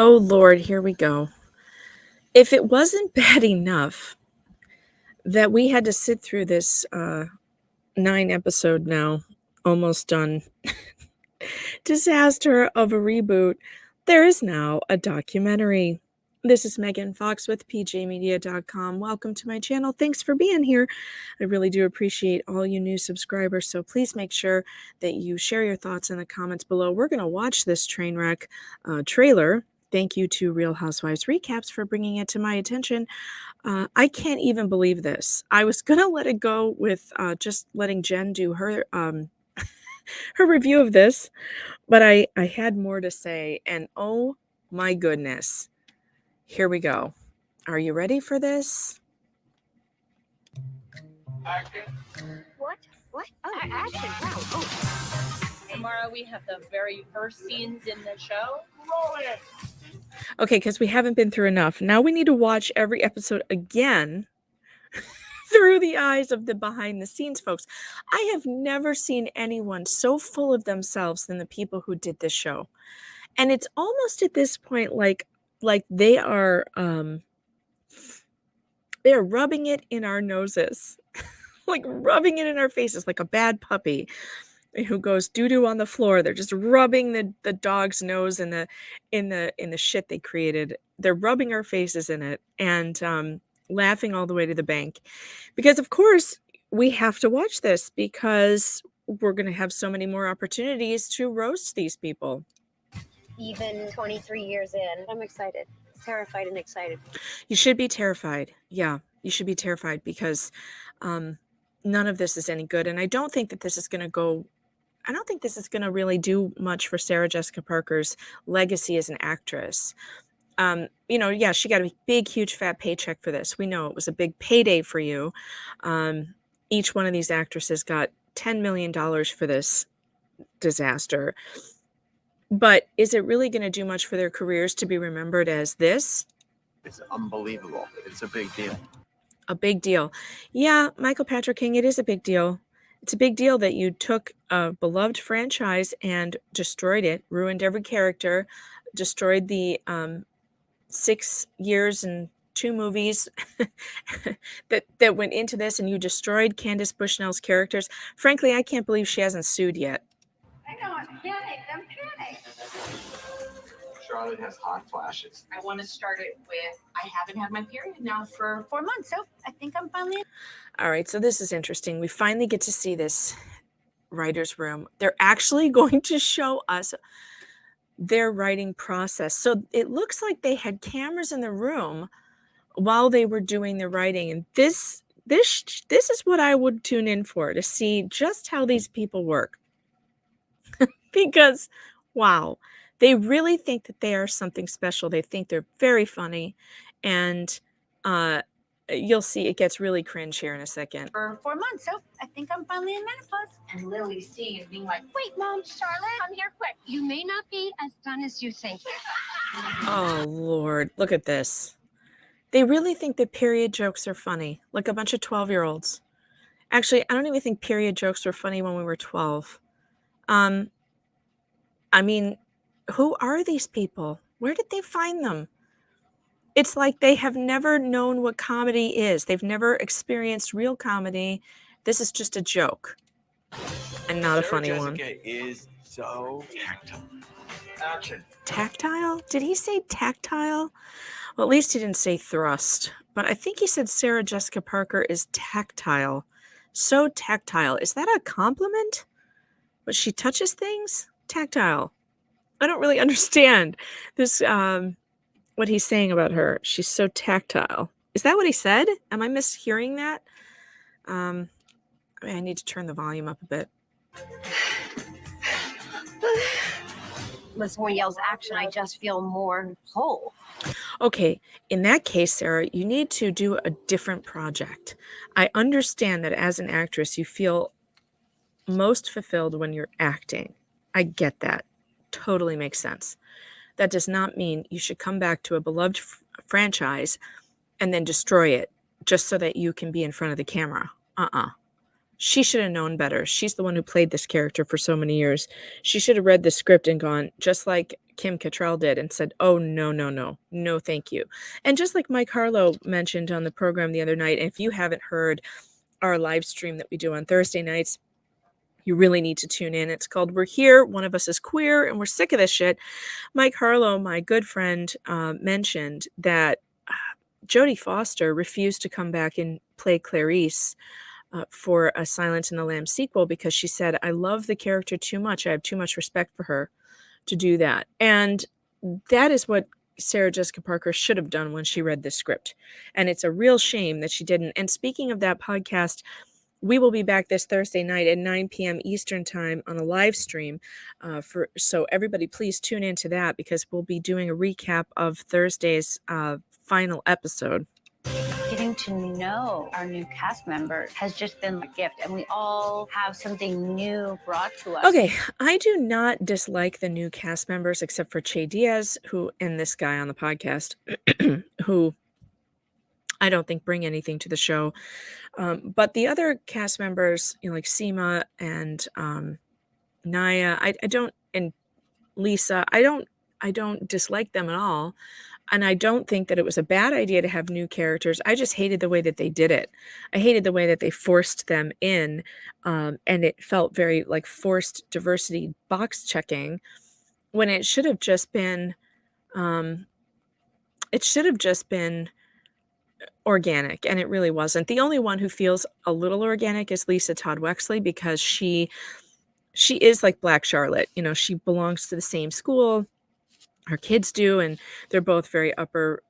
Oh, Lord, here we go. If it wasn't bad enough that we had to sit through this 9 episode now, almost done, disaster of a reboot, there is now a documentary. This is Megan Fox with pjmedia.com. Welcome to my channel. Thanks for being here. I really do appreciate all you new subscribers, so please make sure that you share your thoughts in the comments below. We're going to watch this train wreck trailer. Thank you to Real Housewives Recaps for bringing it to my attention. I can't even believe this. I was going to let it go with just letting Jen do her her review of this, but I had more to say, and oh my goodness. Here we go. Are you ready for this? What? Oh, action. Wow. Oh. Tomorrow we have the very first scenes in the show. Okay, because we haven't been through enough. Now we need to watch every episode again through the eyes of the behind the scenes folks. I have never seen anyone so full of themselves than the people who did this show. And it's almost at this point like they are rubbing it in our noses. Like rubbing it in our faces like a bad puppy who goes doo-doo on the floor. They're just rubbing the dog's nose in the shit they created. They're rubbing our faces in it and laughing all the way to the bank. Because of course we have to watch this because we're going to have so many more opportunities to roast these people. Even 23 years in, I'm excited. Terrified and excited. You should be terrified. Yeah, you should be terrified because none of this is any good. And I don't think that this is going to really do much for Sarah Jessica Parker's legacy as an actress. Yeah, she got a big, huge, fat paycheck for this. We know it was a big payday for you. Each one of these actresses got $10 million for this disaster. But is it really going to do much for their careers to be remembered as this? It's unbelievable. It's a big deal. A big deal. Yeah, Michael Patrick King, it is a big deal. It's a big deal that you took a beloved franchise and destroyed it, ruined every character, destroyed the 6 years and 2 movies that went into this, and you destroyed Candace Bushnell's characters. Frankly, I can't believe she hasn't sued yet. I know, I'm panicked. Charlotte has hot flashes. I want to start it with, I haven't had my period now for 4 months, so I think I'm finally. All right, so this is interesting. We finally get to see this writer's room. They're actually going to show us their writing process. So it looks like they had cameras in the room while they were doing the writing. And this is what I would tune in for, to see just how these people work. Because, wow. They really think that they are something special. They think they're very funny. And you'll see it gets really cringe here in a second. For 4 months, so I think I'm finally in menopause. And literally seeing it being like, Wait, Mom, Charlotte, come here quick. You may not be as done as you think. Oh, Lord. Look at this. They really think that period jokes are funny. Like a bunch of 12-year-olds. Actually, I don't even think period jokes were funny when we were 12. I mean, who are these people? Where did they find them? It's like they have never known what comedy is. They've never experienced real comedy. This is just a joke. And not a funny one. Jessica is so tactile. Action. Tactile? Did he say tactile? Well, at least he didn't say thrust. But I think he said Sarah Jessica Parker is tactile. So tactile. Is that a compliment? But she touches things? Tactile. I don't really understand this, what he's saying about her. She's so tactile. Is that what he said? Am I mishearing that? I need to turn the volume up a bit. When someone yells action, I just feel more whole. Okay, in that case, Sarah, you need to do a different project. I understand that as an actress, you feel most fulfilled when you're acting. I get that. Totally makes sense. That does not mean you should come back to a beloved franchise and then destroy it just so that you can be in front of the camera. She should have known better. She's the one who played this character for so many years. She should have read the script and gone, just like Kim Cattrall did and said, "Oh, no, no, no. No, thank you." And just like Mike Harlow mentioned on the program the other night, and if you haven't heard our live stream that we do on Thursday nights, you really need to tune in. It's called We're Here, One of Us is Queer, and We're Sick of This Shit. Mike Harlow, my good friend, mentioned that Jodie Foster refused to come back and play Clarice for a Silence in the Lambs sequel because she said, "I love the character too much. I have too much respect for her to do that." And that is what Sarah Jessica Parker should have done when she read this script. And it's a real shame that she didn't. And speaking of that podcast, we will be back this Thursday night at 9 p.m. Eastern time on a live stream. So everybody please tune into that because we'll be doing a recap of Thursday's final episode. Getting to know our new cast members has just been a gift, and we all have something new brought to us. Okay, I do not dislike the new cast members except for Che Diaz, who, and this guy on the podcast, who I don't think bring anything to the show. But the other cast members, like Seema and Naya, I don't, and Lisa, I don't dislike them at all. And I don't think that it was a bad idea to have new characters. I just hated the way that they did it. I hated the way that they forced them in. And it felt very like forced diversity box checking when it should have just been, organic, and it really wasn't. The only one who feels a little organic is Lisa Todd Wexley because she is like Black Charlotte. She belongs to the same school. Her kids do, and they're both very upper,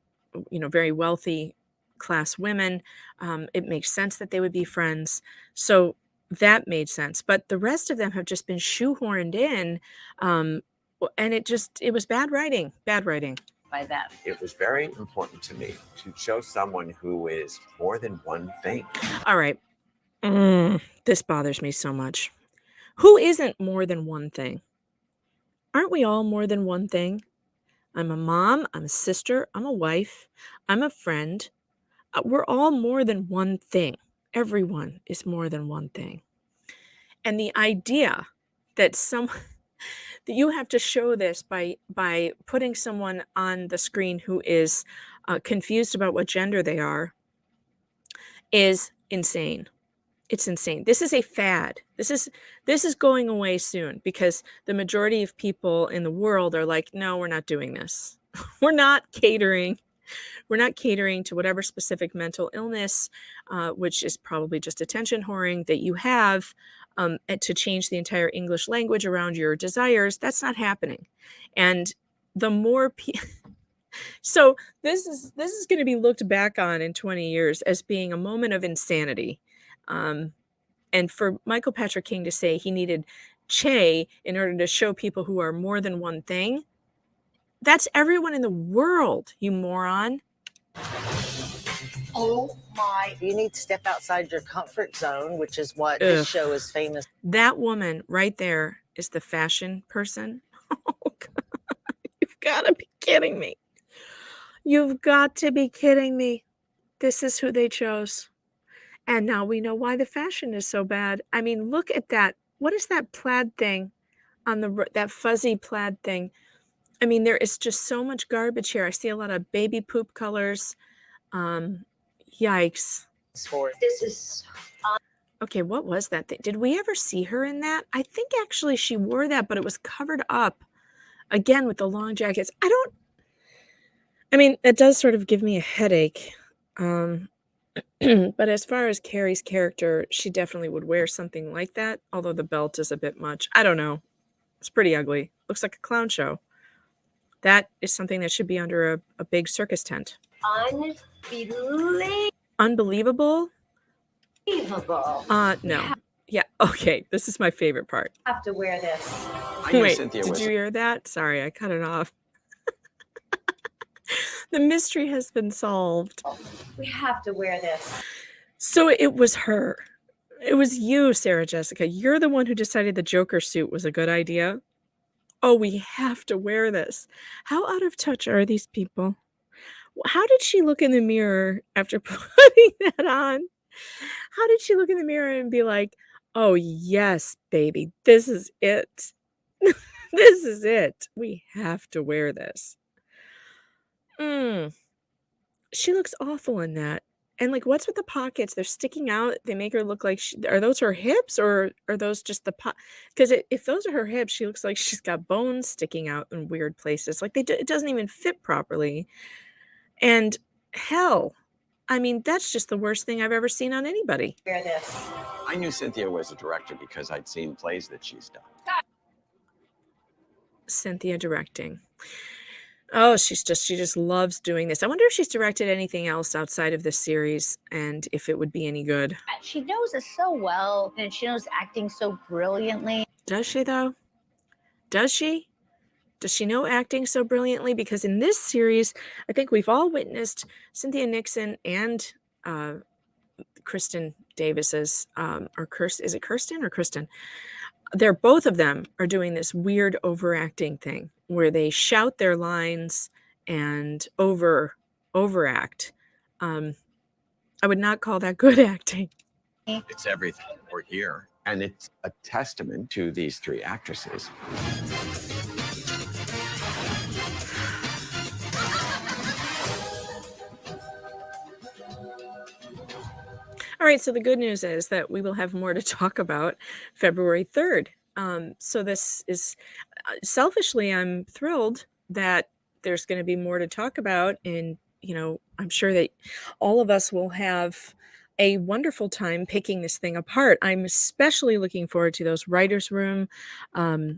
very wealthy class women. It makes sense that they would be friends. So that made sense. But the rest of them have just been shoehorned in. And it was bad writing. By them. It was very important to me to show someone who is more than one thing. All right. This bothers me so much. Who isn't more than one thing? Aren't we all more than one thing? I'm a mom, I'm a sister, I'm a wife, I'm a friend. We're all more than one thing. Everyone is more than one thing. And the idea that that you have to show this by putting someone on the screen who is confused about what gender they are is insane. It's insane. This is a fad. This is going away soon because the majority of people in the world are like, no, we're not doing this. We're not catering to whatever specific mental illness, which is probably just attention whoring that you have, and to change the entire English language around your desires. That's not happening. And the more so this is going to be looked back on in 20 years as being a moment of insanity. And for Michael Patrick King to say he needed Che in order to show people who are more than one thing, that's everyone in the world, you moron. Oh my. You need to step outside your comfort zone, which is what this show is famous. That woman right there is the fashion person. Oh, God. You've got to be kidding me. You've got to be kidding me. This is who they chose. And now we know why the fashion is so bad. I mean, look at that. What is that plaid thing on that fuzzy plaid thing? I mean, there is just so much garbage here. I see a lot of baby poop colors. Yikes. This is Okay, what was that thing? Did we ever see her in that? I think actually she wore that, but it was covered up again with the long jackets. It does sort of give me a headache. But as far as Carrie's character, she definitely would wear something like that, although the belt is a bit much. I don't know. It's pretty ugly. Looks like a clown show. That is something that should be under a big circus tent. unbelievable. Unbelievable? No. Yeah, okay. This is my favorite part. Have to wear this. I knew Wait, Cynthia did was you hear that? Sorry, I cut it off. The mystery has been solved. We have to wear this. So it was her. It was you, Sarah Jessica. You're the one who decided the Joker suit was a good idea. Oh, we have to wear this. How out of touch are these people? How did she look in the mirror after putting that on? How did she look in the mirror and be like, oh, yes, baby, this is it? This is it. We have to wear this. Mm, she looks awful in that. And like, what's with the pockets? They're sticking out. They make her look like are those her hips or are those just the Because if those are her hips, she looks like she's got bones sticking out in weird places. Like it doesn't even fit properly. And hell, I mean, that's just the worst thing I've ever seen on anybody. Wear this. I knew Cynthia was a director because I'd seen plays that she's done. Cynthia directing. Oh, she just loves doing this. I wonder if she's directed anything else outside of this series and if it would be any good. She knows us so well, and she knows acting so brilliantly. Does she, though? Does she? Does she know acting so brilliantly? Because in this series, I think we've all witnessed Cynthia Nixon and Kristen Davis's, is it Kirsten or Kristen? They're both of them are doing this weird overacting thing where they shout their lines and overact. I would not call that good acting. It's everything. We're here. And it's a testament to these three actresses. All right, so the good news is that we will have more to talk about February 3rd. So this is selfishly, I'm thrilled that there's going to be more to talk about. And, I'm sure that all of us will have a wonderful time picking this thing apart. I'm especially looking forward to those writer's room, the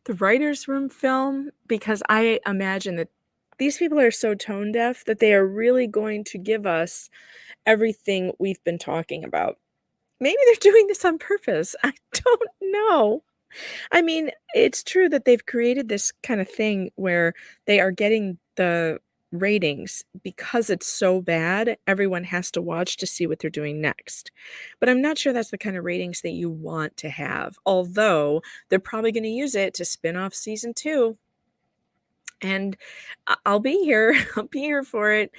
writer's room film, because I imagine that these people are so tone deaf that they are really going to give us everything we've been talking about. Maybe they're doing this on purpose. I don't know. I mean, it's true that they've created this kind of thing where they are getting the ratings because it's so bad. Everyone has to watch to see what they're doing next. But I'm not sure that's the kind of ratings that you want to have. Although they're probably going to use it to spin off season 2. And I'll be here. I'll be here for it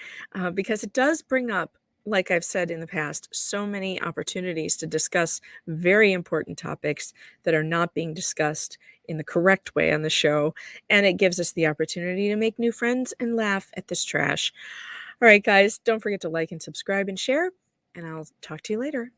because it does bring up, like I've said in the past, so many opportunities to discuss very important topics that are not being discussed in the correct way on the show. And it gives us the opportunity to make new friends and laugh at this trash. All right, guys, don't forget to like and subscribe and share, and I'll talk to you later.